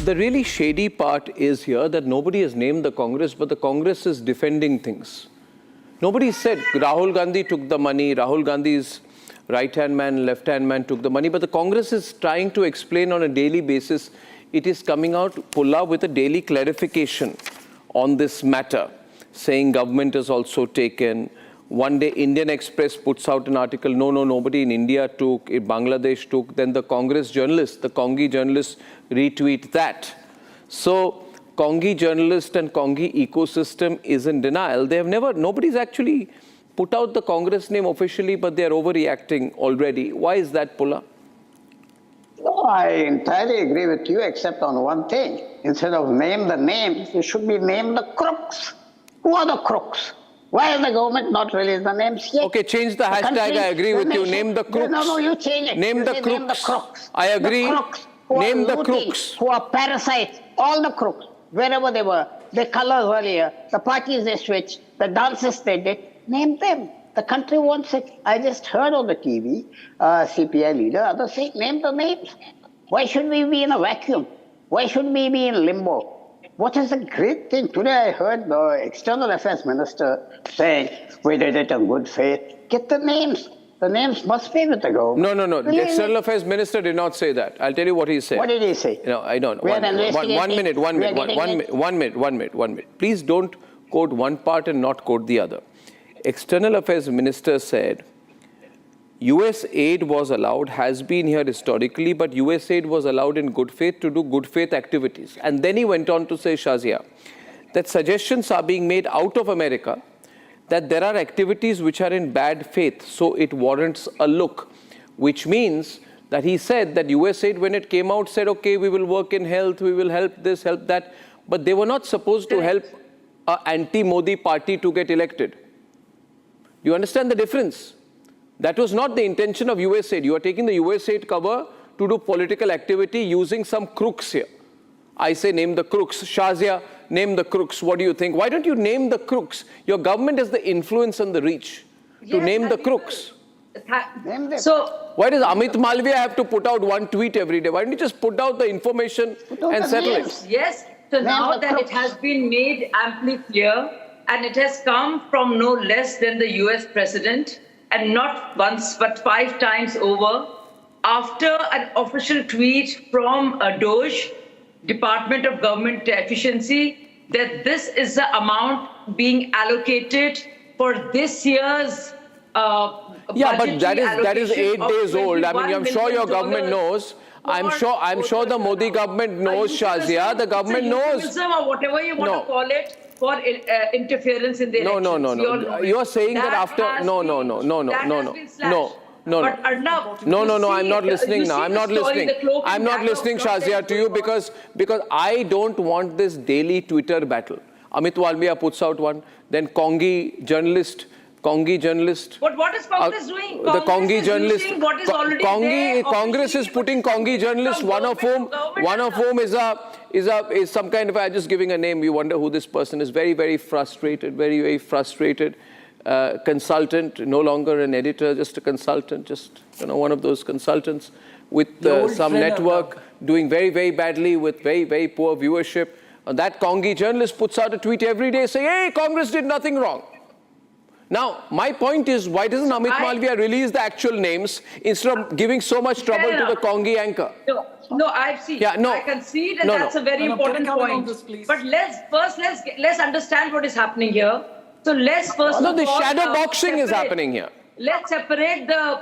The really shady part is here that nobody has named the Congress, but the Congress is defending things. Nobody said Rahul Gandhi took the money, Rahul Gandhi's right-hand man, left-hand man took the money, but the Congress is trying to explain on a daily basis. It is coming out, Pulla, with a daily clarification on this matter, saying government has also taken. One day, Indian Express puts out an article, no, nobody in India took, Bangladesh took. Then the Congress journalists, the Congi journalists retweet that. So, Congi journalist and Congi ecosystem is in denial. They have never, nobody's actually put out the Congress name officially, but they are overreacting already. Why is that, Pulla? No, I entirely agree with you, except on one thing. Instead of name the names, you should be name the crooks. Who are the crooks? Why has the government not released the names yet? Okay, change the hashtag. I agree with you. Name the crooks. No, you change it. Name the crooks. Name the crooks. I agree. The crooks name the looting, crooks. Who are parasites. All the crooks, wherever they were. The colors earlier, the parties they switched, the dances they did. Name them. The country wants it. I just heard on the TV, CPI leader, others say, name the names. Why should we be in a vacuum? Why should we be in limbo? What is the great thing? Today I heard the External Affairs Minister saying, we did it in good faith. Get the names. The names must be with the government. No. The External Affairs Minister did not say that. I'll tell you what he said. What did he say? No, I don't. One minute. Please don't quote one part and not quote the other. External Affairs Minister said, USAID was allowed, has been here historically, but USAID was allowed in good faith to do good faith activities. And then he went on to say, Shazia, that suggestions are being made out of America that there are activities which are in bad faith, so it warrants a look, which means that he said that USAID, when it came out, said, okay, we will work in health, we will help this, help that, but they were not supposed to help an anti-Modi party to get elected. Do you understand the difference? That was not the intention of USAID. You are taking the USAID cover to do political activity using some crooks here. I say name the crooks. Shazia, name the crooks. What do you think? Why don't you name the crooks? Your government has the influence and the reach to name the crooks. So, why does Amit Malviya have to put out one tweet every day? Why don't you just put out the information and settle it? Yes, so now that it has been made amply clear, and it has come from no less than the US president, and not once but 5 times over, after an official tweet from a DOGE, Department of Government Efficiency, that this is the amount being allocated for this year's yeah, but that is 8 days old. I mean, I'm sure your government knows. I'm sure the Modi government knows, Shazia. The government knows. Or whatever you want to call it, for interference in the elections. No. You are saying that after... No. But Arnab, I'm not listening now. I'm not listening, Shazia, to you because I don't want this daily Twitter battle. Amit Walmia puts out one, then Congi journalist. But what is Congress doing? The Congi journalist. What is already there. Congress is putting Congi journalists, one of whom is some kind of, I'm just giving a name, you wonder who this person is, very frustrated, very frustrated consultant, no longer an editor, just a consultant, just one of those consultants with some network doing very badly with very poor viewership. And that Congi journalist puts out a tweet every day saying, hey, Congress did nothing wrong. Now, my point is, why doesn't Amit Malviya release the actual names instead of giving so much trouble to the Congi anchor? No, I've seen. Yeah, I concede, and that's a very important point. But let's understand what is happening here. So let's first of all, the shadow boxing is happening here. Let's separate the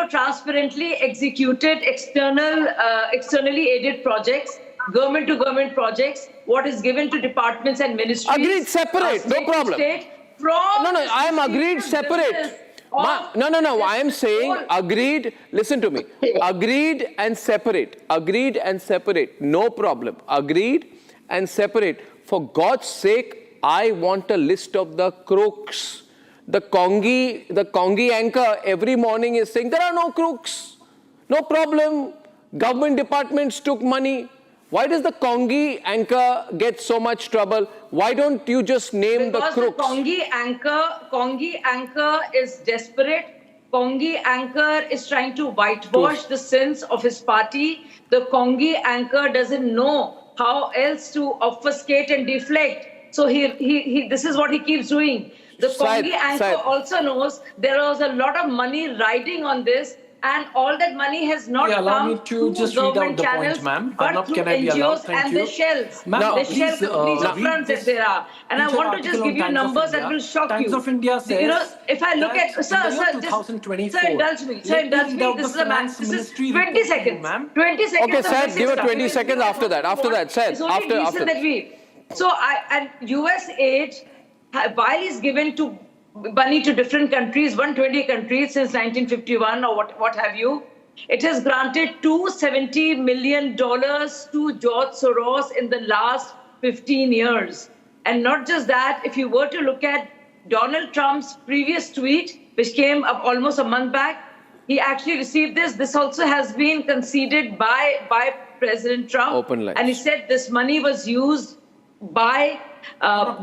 transparently executed externally aided projects, government to government projects, what is given to departments and ministries. Agreed, separate, no problem. I am agreed separate. I am saying agreed, listen to me. Agreed and separate. No problem. Agreed and separate. For God's sake, I want a list of the crooks. The Congi anchor every morning is saying, there are no crooks. No problem. Government departments took money. Why does the Congi anchor get so much trouble? Why don't you just name the crooks? Because the Congi anchor is desperate. Congi anchor is trying to whitewash the sins of his party. The Congi anchor doesn't know how else to obfuscate and deflect. So this is what he keeps doing. The Congi anchor also knows there was a lot of money riding on this, and all that money has not come through government channels, but through NGOs and the shells. The shell fronts that there are. And I want to just give you numbers that will shock you. Times of India says, you know, if I look at, sir, indulge me. This is 20 seconds. 20 seconds. Okay, sir, give her 20 seconds after that. After that, sir. After that. So, and USAID, while is given to money to different countries, 120 countries since 1951 or what have you, it has granted $270 million to George Soros in the last 15 years. And not just that, if you were to look at Donald Trump's previous tweet, which came up almost a month back, he actually received this. This also has been conceded by President Trump. Open lines. And he said this money was used by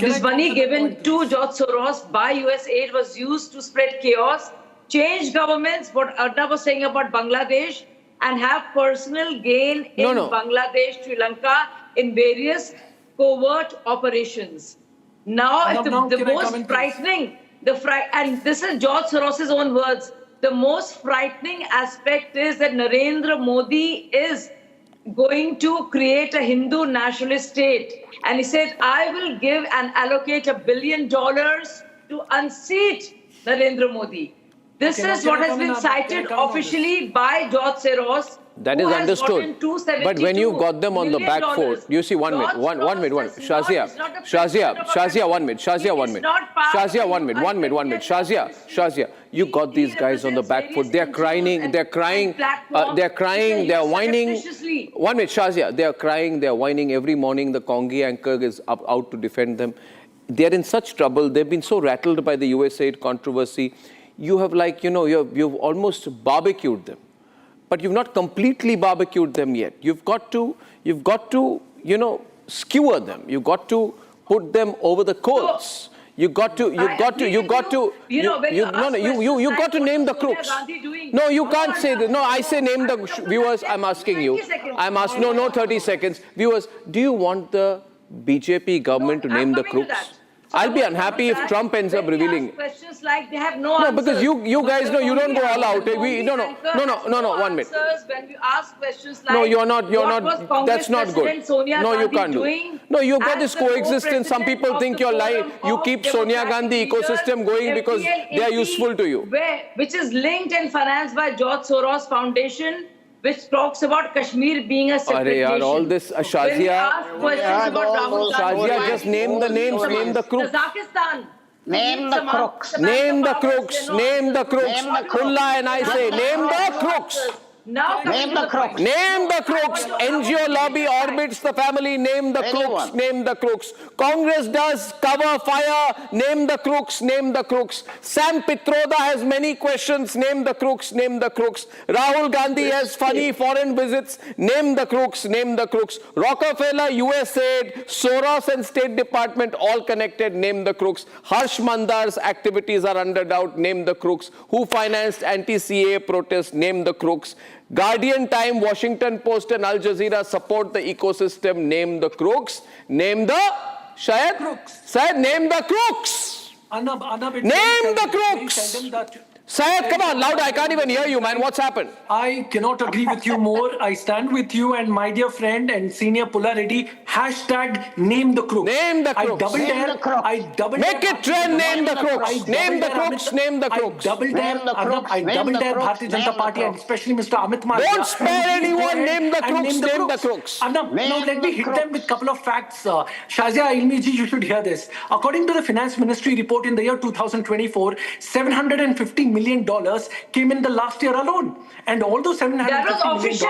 this money given to George Soros by USAID was used to spread chaos, change governments, what Arnab was saying about Bangladesh, and have personal gain in Bangladesh, Sri Lanka, in various covert operations. Now, the most frightening, and this is George Soros' own words, the most frightening aspect is that Narendra Modi is going to create a Hindu nationalist state. And he said, I will give and allocate $1 billion to unseat Narendra Modi. This is what has been cited officially by George Soros. That is understood. But when you got them on the back foot, you see, one minute. Shazia, 1 minute. Shazia, you got these guys on the back foot. They're crying, they're whining. 1 minute, Shazia, they're crying, they're whining every morning. The Congi anchor is out to defend them. They're in such trouble. They've been so rattled by the USAID controversy. You have you've almost barbecued them. But you've not completely barbecued them yet. You've got to, skewer them. You've got to put them over the coals. You got to name the crooks. No, you can't say that. No, I say name the viewers. I'm asking you. 30 seconds. Viewers, do you want the BJP government to name the crooks? I'll be unhappy if Trump ends up revealing. Questions like they have no answers. Because you guys know you don't go all out. No, 1 minute. When you ask questions like, no, you're not. That's not good. No, you can't do it. No, you've got this coexistence. Some people think you're lying. You keep Sonia Gandhi ecosystem going because they are useful to you. Which is linked and financed by George Soros Foundation, which talks about Kashmir being a separate nation. All this, Shazia, just name the names, name the crooks. Kazakhstan. Name the crooks. Name the crooks. Kulla and I say, name the crooks. Now name the crooks. Name the crooks. NGO lobby orbits the family. Name the crooks. Name the crooks. Congress does cover fire. Name the crooks. Name the crooks. Sam Pitroda has many questions. Name the crooks. Name the crooks. Rahul Gandhi has funny foreign visits. Name the crooks. Name the crooks. Rockefeller, USAID, Soros and State Department all connected. Name the crooks. Harsh Mandar's activities are under doubt. Name the crooks. Who financed anti-CAA protests? Name the crooks. Guardian, Time, Washington Post and Al Jazeera support the ecosystem. Name the crooks. Name the crooks. Syed, name the crooks. Arnab, name the crooks. Syed, come on, louder. I can't even hear you, man. What's happened? I cannot agree with you more. I stand with you and my dear friend and senior Pulla Reddy. #, name the crooks. Name the crooks. I double dare. Make it trend, name the crooks. Name the crooks, name the crooks. I double dare Bharatiya Janata Party and especially Mr. Amit Malviya. Don't spare anyone. Name the crooks. Name the crooks. Arnab, now let me hit them with a couple of facts. Shazia Ilmi ji, you should hear this. According to the Finance Ministry report in the year 2024, $750 million came in the last year alone. And although $750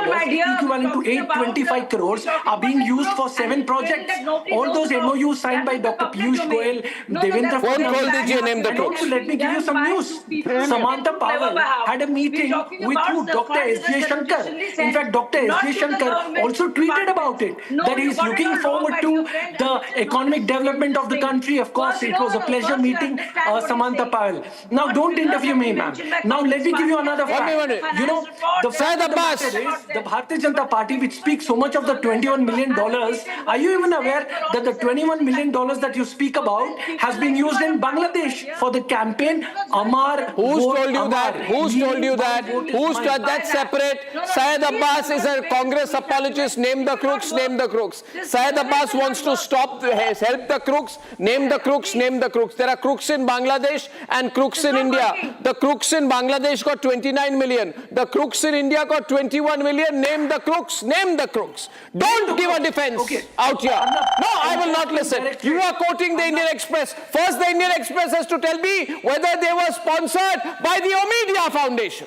million, equivalent to 825 crores, are being used for 7 projects. All those MOUs signed by Dr. Piyush Goyal, Devendra Fadnavis. Let me give you some news. Samantha Powell had a meeting with Dr. S.J. Shankar. In fact, Dr. S.J. Shankar also tweeted about it, that he is looking forward to the economic development of the country. Of course, it was a pleasure meeting Samantha Powell. Now, don't interview me. ma'am. mentioned by Now let me give you another One minute. fact. You know, the fact of the matter is, the Bharatiya Janata Party, which speaks so much of the $21 million, are you even aware that the $21 million that you speak about has been used in Bangladesh for the campaign Amar Who's Vote told you Amar? that? Who's told you My that? vote is Who's mine. told that? Separate. Syed Abbas is a Congress apologist. Name the crooks, name the crooks. Syed Abbas wants to stop, help the crooks. Name the crooks, name the crooks. There are crooks in Bangladesh and crooks in India. The crooks in Bangladesh got 29 million. The crooks in India got 21 million. Name the crooks, name the crooks. Don't give a defense out here. No, I will not listen. You are quoting the Indian Express. First, the Indian Express has to tell me whether they were sponsored by the Omidyar Foundation.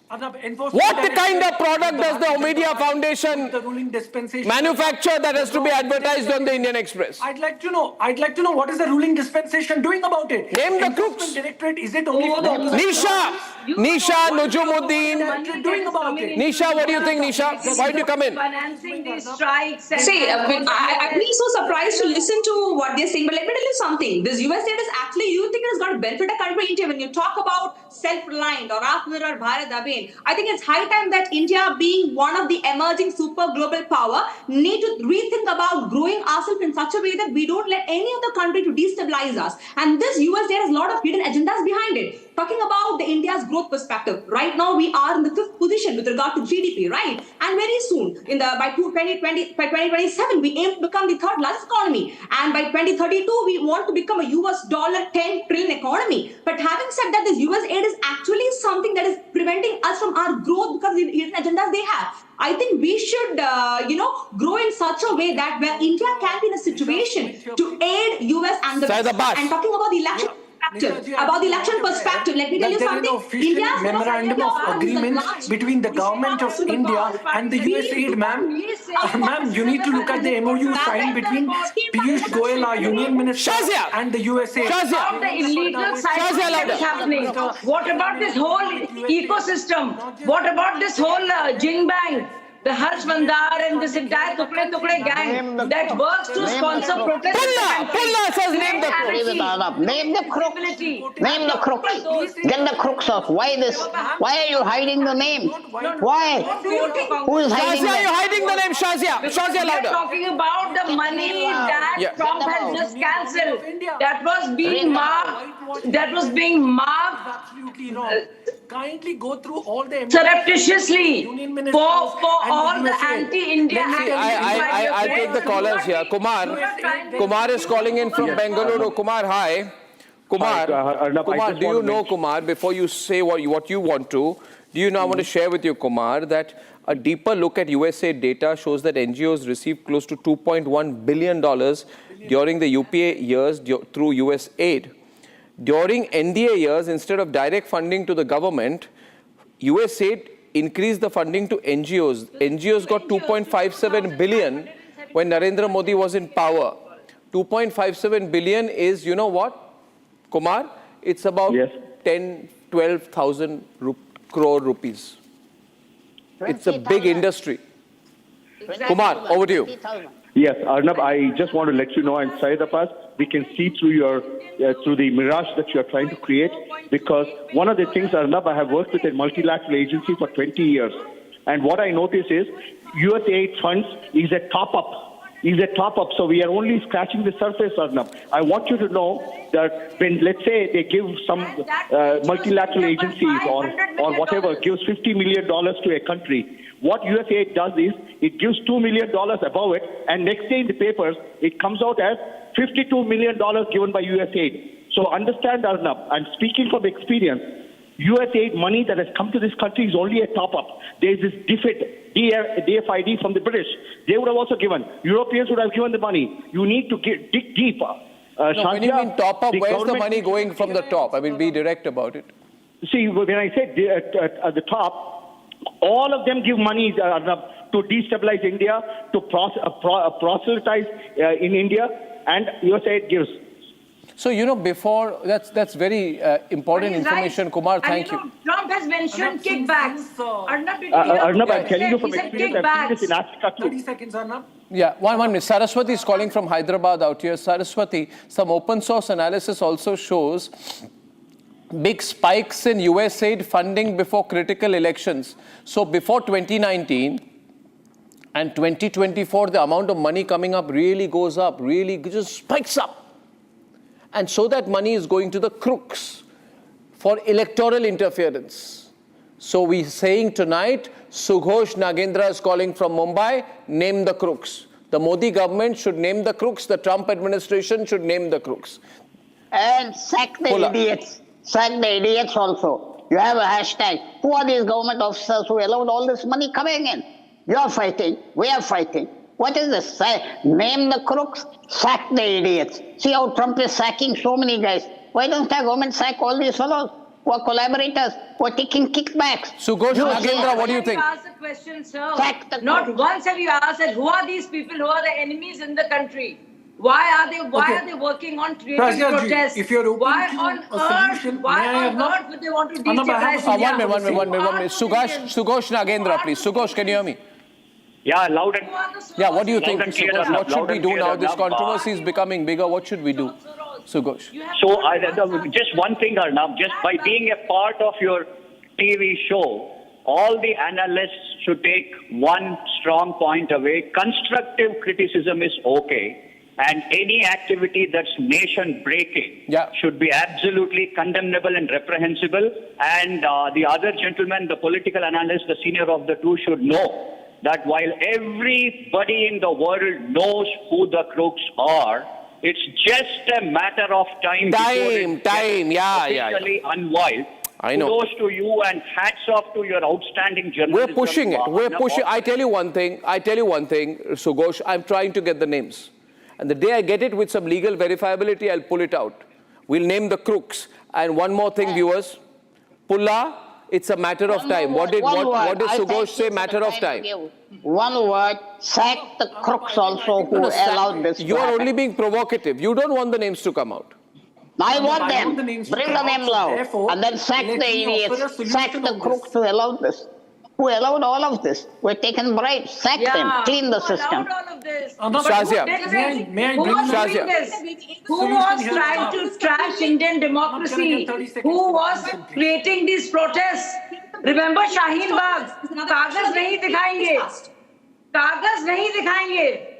What kind of product does the Omidyar Foundation manufacture that has to be advertised on the Indian Express? I'd like to know what is the ruling dispensation doing about it? Name the crooks. Directorate, is it only for the Nisha Nujumuddin. doing about it? Nisha, what do you think, Nisha? Why did you come in? Financing these strikes. And See, I've been so surprised to listen to what they're saying, but let me tell you something. This USAID is actually, you think it's going to benefit a country, India. When you talk about self-reliant or Atmanirbhar Bharat Abhiyan, I think it's high time that India, being one of the emerging super global power, need to rethink about growing ourselves in such a way that we don't let any other country to destabilize us. And this USAID has a lot of hidden agendas behind it. Talking about the India's growth perspective, right now we are in the 5th position with regard to GDP, right? And very soon, by 2027, we aim to become the 3rd largest economy. And by 2032, we want to become a US $10 trillion economy. But having said that, this USAID is actually something that is preventing us from our growth because of the hidden agendas they have. I think we should, grow in such a way that where India can be in a situation to aid US and the West. And talking about the election. Perspective, let me tell you something. India's memorandum of agreement between the government of India and the USAID, ma'am. Ma'am, you need to look at the MOU signed between Piyush Goyal, our union minister, and the USAID. About the illegal side that is happening. What about this whole ecosystem? What about this whole Jing Bang? The Harsh Mandar and this entire Tukde gang that works to sponsor protests. Pulla says name the crooks. Name the crooks. Name the crooks. Get the crooks off. Why this? Why are you hiding the name? Why? Who is hiding Shazia, you're hiding the name, Shazia. Shazia, We are louder. talking about the money that Trump has just cancelled. That was being marked. That was being marked. Absolutely wrong. Kindly go through all the surreptitiously for all the anti-India activities. I'll take the callers here. Kumar is calling in from Bengaluru. Kumar, hi. Kumar, do you know, Kumar, before you say what you want to, do you know, I want to share with you, Kumar, that a deeper look at USAID data shows that NGOs received close to $2.1 billion during the UPA years through USAID. During NDA years, instead of direct funding to the government, USAID increased the funding to NGOs. NGOs got 2.57 billion when Narendra Modi was in power. 2.57 billion is, you know what, Kumar? It's about 12,000 crore rupees. It's a big industry. Kumar, over to you. Yes, Arnab, I just want to let you know, and Syed Abbas, we can see through your through the mirage that you are trying to create, because one of the things, Arnab, I have worked with a multilateral agency for 20 years, and what I notice is USAID funds is a top-up. So we are only scratching the surface, Arnab. I want you to know that when, let's say, they give some multilateral agencies or whatever, gives $50 million to a country, what USAID does is it gives $2 million above it, and next day in the papers, it comes out as $52 million given by USAID. So understand, Arnab, I'm speaking from experience. USAID money that has come to this country is only a top-up. There is this DFID from the British. They would have also given. Europeans would have given the money. You need to dig deep. When you mean top-up, where's the money going from the top? I mean, be direct about it. See, when I said at the top, all of them give money to destabilize India, to proselytize in India, and USAID gives. So, you know, before, that's very important information. Right. Kumar, thank you. Trump has mentioned kickbacks. Arnab, I'm telling you from experience, I've seen this in Africa too. 30 seconds, Arnab. Yeah, one minute. Saraswati is calling from Hyderabad out here. Saraswati, some open source analysis also shows big spikes in USAID funding before critical elections. So before 2019 and 2024, the amount of money coming up really goes up, really just spikes up. And so that money is going to the crooks for electoral interference. So we're saying tonight, Sughosh Nagendra is calling from Mumbai, name the crooks. The Modi government should name the crooks. The Trump administration should name the crooks. And sack the idiots. Sack the idiots also. You have a hashtag. Who are these government officers who allowed all this money coming in? You are fighting. We are fighting. What is this? Name the crooks, sack the idiots. See how Trump is sacking so many guys. Why don't the government sack all these fellows who are collaborators, who are taking kickbacks? Sughosh Nagendra, what do you think? Ask the question, sir. Not once have you asked that who are these people who are the enemies in the country? Why are they working on creating protests? If you're open why to on a solution, earth? Why on earth would they want to destabilize India? One minute. Sughosh Nagendra, please. Sughosh, can you hear me? Yeah, loud and Yeah, what do you think, and clear, Sughosh? What should loud we and do clear, now? This Arnab. controversy is becoming bigger. What should we do? Sughosh. So, just one thing, Arnab, just by being a part of your TV show, all the analysts should take one strong point away. Constructive criticism is okay, and any activity that's nation-breaking should be absolutely condemnable and reprehensible. And the other gentleman, the political analyst, the senior of the two, should know that while everybody in the world knows who the crooks are, it's just a matter of time. Officially unwild. I know. Kudos to you and hats off to your outstanding journalism. We're pushing it. We're pushing. I tell you one thing, Sughosh, I'm trying to get the names. And the day I get it with some legal verifiability, I'll pull it out. We'll name the crooks. And one more thing, viewers. Pulla, it's a matter of time. What did Sughosh say? Matter of time. One word, sack the crooks also who allowed this. You are only being provocative. You don't want the names to come out. I want them. Bring the names out. And then sack the idiots. Sack the crooks who allowed this. Who allowed all of this? We're taking bribes. Sack them. Clean the system. Who allowed all of this? Shazia. Who was doing this? Who was trying to trash Indian democracy? Who was creating these protests? Remember Shaheen Bagh? Kaagaz nahi dikhayenge. Kaagaz nahi dikhayenge.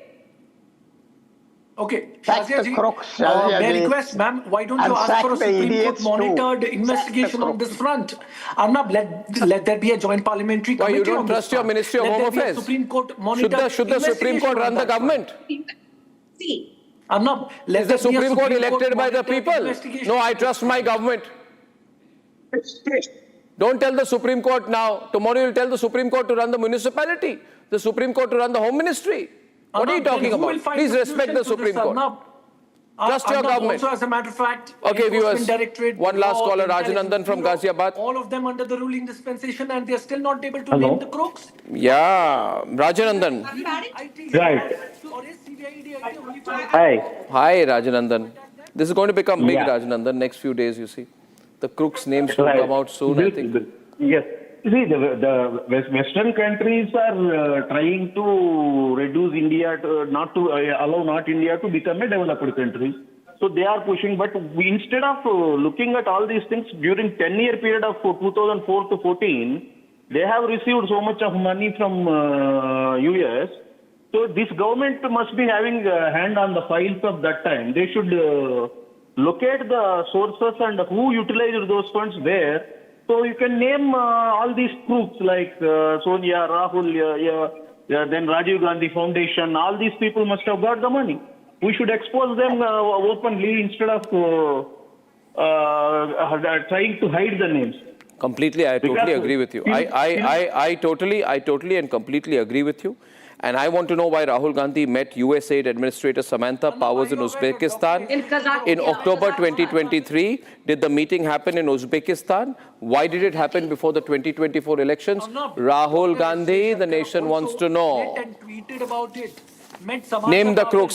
Okay, Sack Shazia the ji, crooks, may I request, ma'am, why don't you ask for a Supreme Court monitored investigation on this front? Arnab, let there be a joint parliamentary committee. Why you don't trust your Ministry of Home Affairs? Should the Supreme Court run the government? See, Arnab, is the Supreme Court elected by the people? No, I trust my government. Don't tell the Supreme Court now. Tomorrow you'll tell the Supreme Court to run the municipality, the Supreme Court to run the Home Ministry. What are you talking about? Please respect the Supreme Court. Trust your government. Also, as a matter of fact, okay, viewers, one last caller, Rajanandan from Ghaziabad. All of them under the ruling dispensation, and they're still not able to name the crooks. Yeah, Rajanandan. Right. Hi, Rajanandan. This is going to become big, Rajanandan, next few days, you see. The crooks' names should come out soon, I think. Yes. See, the Western countries are trying to reduce India, allow India to become a developed country. So they are pushing, but instead of looking at all these things during 10-year period of 2004 to 14, they have received so much of money from US. So this government must be having a hand on the files of that time. They should locate the sources and who utilized those funds where. So you can name all these crooks like Sonia, Rahul, then Rajiv Gandhi Foundation. All these people must have got the money. We should expose them openly instead of trying to hide the names. Completely, I totally agree with you. I totally and completely agree with you. And I want to know why Rahul Gandhi met USAID Administrator Samantha Powers in Uzbekistan in October 2023. Did the meeting happen in Uzbekistan? Why did it happen before the 2024 elections? Rahul Gandhi, the nation wants to know. Name the crooks.